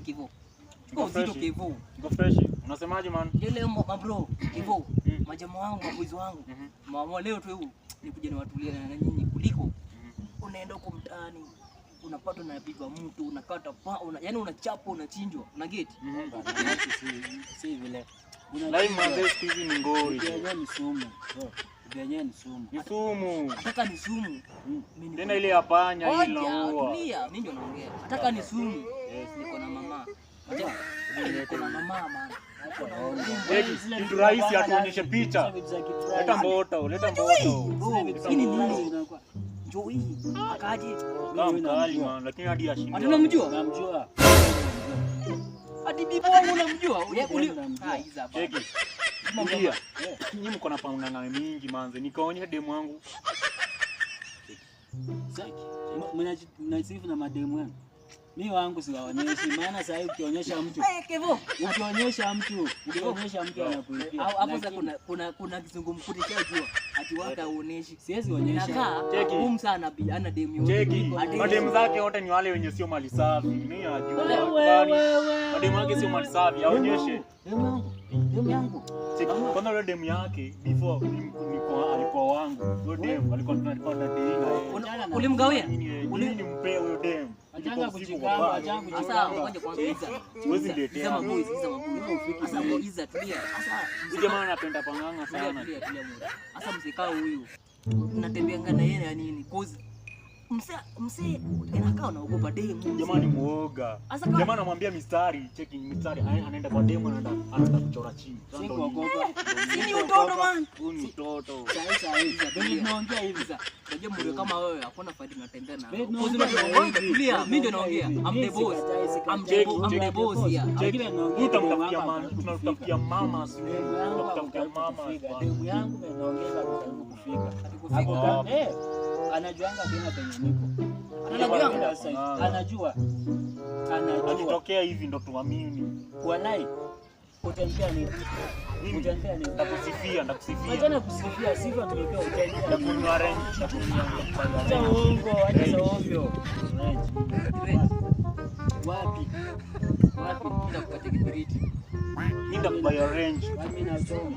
Kivu. Chukua uzito Kivu. Niko fresh. Unasemaje man? Yule bro, Kivu. Majamaa wangu, maboys wangu. Mama leo tu nikuje niwatulie na nyinyi kuliko unaenda huko mtaani unapata unapigwa mtu unakata yani unachapa unachinjwa una get si vile live manze hizi ni ngori yenyewe ni sumu yenyewe ni sumu nataka ni sumu mimi tena ile yapanya ile huwa tulia mimi ndio naongea nataka ni sumu niko na mama niko na mama maana kitu rahisi atuonyeshe picha leta mboto hii ni nini njoo hii akaje kama mkali man lakini hadi ashinda unamjua namjua hadi bibi wangu unamjua cheki ndio nyinyi mko na pangana mingi manze nikaonyesha demu wangu cheki mnasifu na mademu wangu mimi wangu siwaonyeshi maana sasa hivi ukionyesha mtu anakuipia hapo sasa kuna kizungumkuti chajua ati waka uoneshi siwezi onyesha cheki huyu sana ana demu yote cheki mademu zake wote ni wale wenye sio mali safi mimi najua mademu yake sio mali safi aonyeshe demu yangu cheki kwanza ile demu yake before alikuwa wangu ndio demu alikuwa na demu ulimgawia nimpee huyo demu ajanga kujigamba sasa ngoja kwanza siwezi niletea sema boys sasa boys tulia sasa huyu jamaa anapenda panganga sana sasa msikao huyu mnatembeanga na yeye ya nini cause mse anakaa anaogopa demu jamaa ni muoga jamaa anamwambia mistari cheki mistari anaenda kwa demu anaanza kuchora chini si kuogopa ni utoto man huyu ni mtoto sasa hivi tunaongea hivi sasa unajua mmoja kama wewe hakuna faida unatembea na tulia mimi ndio naongea I'm the boss I'm the boss here tunatafutia mama tunatafutia mama demu yangu naongeza karibu kufika anajuanga tena penye niko anajua akitokea hivi ndo tuamini walai utaniambia nini ndakusifia acha kusifia sifa ndio utaniambia ndakunywa range acha uongo acha ovyo wapi ndakupatia kibiriti mimi ndakubaya range mimi na choo